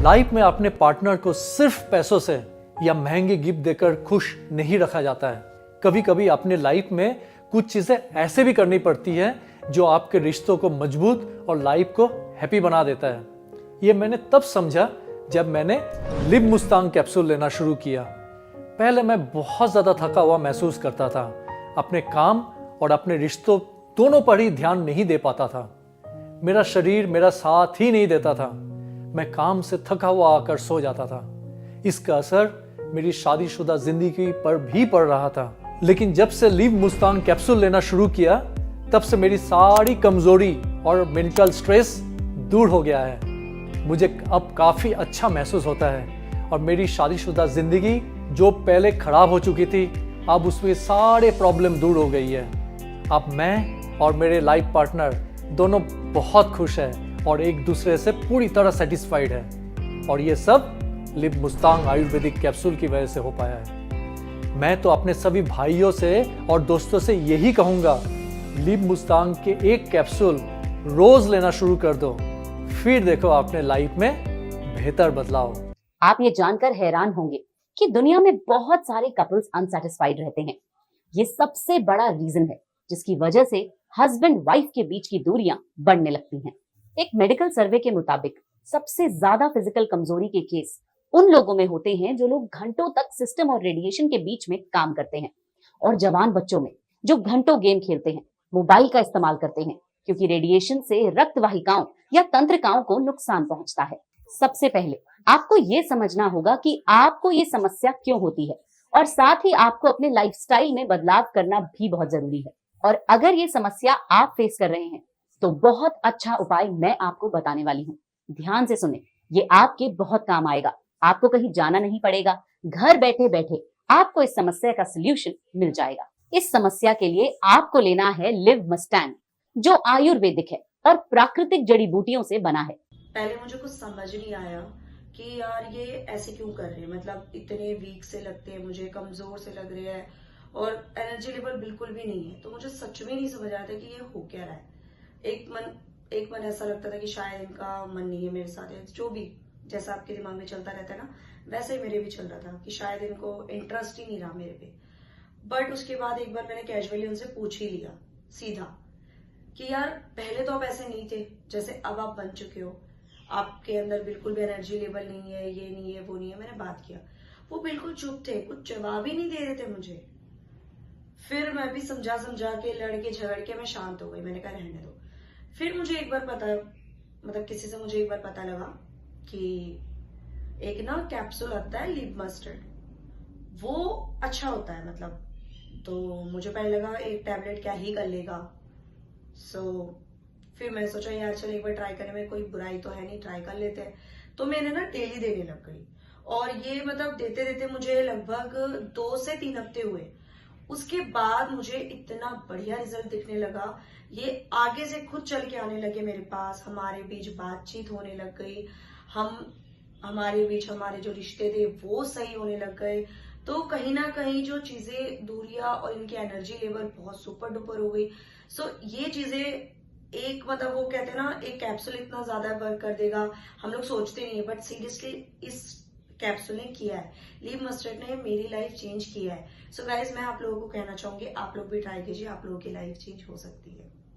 Life में अपने partner को सिर्फ पैसों से या महंगे गिफ्ट देकर खुश नहीं रखा जाता है। कभी कभी अपने लाइफ में कुछ चीजें ऐसे भी करनी पड़ती है जो आपके रिश्तों को मजबूत और लाइफ को हैप्पी बना देता है। ये मैंने तब समझा जब मैंने लिव मुस्तांग कैप्सूल लेना शुरू किया। पहले मैं बहुत ज्यादा थका हुआ महसूस करता था, अपने काम और अपने रिश्तों दोनों पर ही ध्यान नहीं दे पाता था। मेरा शरीर मेरा साथ ही नहीं देता था। मैं काम से थका हुआ आकर सो जाता था। इसका असर मेरी शादीशुदा जिंदगी पर भी पड़ रहा था। लेकिन जब से लिव मुस्तांग कैप्सूल लेना शुरू किया, तब से मेरी सारी कमजोरी और मेंटल स्ट्रेस दूर हो गया है। मुझे अब काफी अच्छा महसूस होता है और मेरी शादीशुदा जिंदगी जो पहले खराब हो चुकी थी, अब उसमें सारे प्रॉब्लम दूर हो गई है। अब मैं और मेरे लाइफ पार्टनर दोनों बहुत खुश हैं और एक दूसरे से पूरी तरह सेटिस्फाइड है। और ये सब लिव मुस्तांग आयुर्वेदिक कैप्सूल की वजह से हो पाया है। मैं तो अपने सभी भाइयों से और दोस्तों से यही कहूंगा, लिव मुस्तांग के एक कैप्सूल रोज लेना शुरू कर दो, फिर देखो अपने लाइफ में बेहतर बदलाव। आप ये जानकर हैरान होंगे कि दुनिया में बहुत सारे कपल्स अनसैटिस्फाइड रहते हैं। ये सबसे बड़ा रीजन है जिसकी वजह से हस्बैंड वाइफ के बीच की दूरियां बढ़ने लगती हैं। एक मेडिकल सर्वे के मुताबिक सबसे ज्यादा फिजिकल कमजोरी के केस उन लोगों में होते हैं जो लोग घंटों तक सिस्टम और रेडिएशन के बीच में काम करते हैं, और जवान बच्चों में जो घंटों गेम खेलते हैं, मोबाइल का इस्तेमाल करते हैं, क्योंकि रेडिएशन से रक्त वाहिकाओं या तंत्रिकाओं को नुकसान पहुंचता है। सबसे पहले आपको ये समझना होगा कि आपको ये समस्या क्यों होती है, और साथ ही आपको अपने लाइफस्टाइल में बदलाव करना भी बहुत जरूरी है। और अगर ये समस्या आप फेस कर रहे हैं तो बहुत अच्छा उपाय मैं आपको बताने वाली हूँ। ध्यान से सुने, ये आपके बहुत काम आएगा। आपको कहीं जाना नहीं पड़ेगा, घर बैठे बैठे आपको इस समस्या का सलूशन मिल जाएगा। इस समस्या के लिए आपको लेना है लिव मस्टैंग, जो आयुर्वेदिक है और प्राकृतिक जड़ी बूटियों से बना है। पहले मुझे कुछ समझ नहीं आया कि यार ये ऐसे क्यों कर रहे हैं, मतलब इतने वीक से लगते हैं, मुझे कमजोर से लग रहे हैं और एनर्जी लेवल बिल्कुल भी नहीं है। तो मुझे सच में नहीं समझ आया था कि ये हो क्या रहा है। एक मन ऐसा लगता था कि शायद इनका मन नहीं है मेरे साथ, जो भी जैसा आपके दिमाग में चलता रहता है ना, वैसे ही मेरे भी चल रहा था कि शायद इनको इंटरेस्ट ही नहीं रहा मेरे पे। बट उसके बाद एक बार मैंने कैजुअली उनसे पूछ ही लिया सीधा कि यार पहले तो आप ऐसे नहीं थे जैसे अब आप बन चुके हो, आपके अंदर बिल्कुल भी एनर्जी लेवल नहीं है, ये नहीं है, वो नहीं है। मैंने बात किया, वो बिल्कुल चुप थे, कुछ जवाब ही नहीं दे रहे थे मुझे। फिर मैं भी समझा के लड़के झगड़ के मैं शांत हो गई। मैंने कहा रहने दो। फिर मुझे एक बार किसी से मुझे एक बार पता लगा कि एक ना कैप्सूल आता है लिव मस्टर्ड, वो अच्छा होता है मतलब। तो मुझे पहले लगा एक टैबलेट क्या ही कर लेगा। फिर मैं सोचा यार चल एक बार ट्राई करने में कोई बुराई तो है नहीं, ट्राई कर लेते हैं। तो मैंने ना डेली देने लग गई, और ये मतलब देते देते मुझे लगभग 2 से 3 हफ्ते हुए। उसके बाद मुझे इतना बढ़िया रिजल्ट दिखने लगा। ये आगे से खुद चल के आने लगे मेरे पास, हमारे बीच बातचीत होने लग गई, हमारे बीच हमारे जो रिश्ते थे वो सही होने लग गए। तो कहीं ना कहीं जो चीजें दूरियां और इनकी एनर्जी लेवल बहुत सुपर डुपर हो गई। ये चीजें एक मतलब वो कहते हैं ना, एक कैप्सूल इतना ज्यादा वर्क कर देगा हम लोग सोचते नहीं है, बट सीरियसली इस कैप्सूल ने किया है, लिव मस्टर्ड ने मेरी लाइफ चेंज किया है। गाइज मैं आप लोगों को कहना चाहूंगी, आप लोग भी ट्राई कीजिए, आप लोगों की लाइफ चेंज हो सकती है।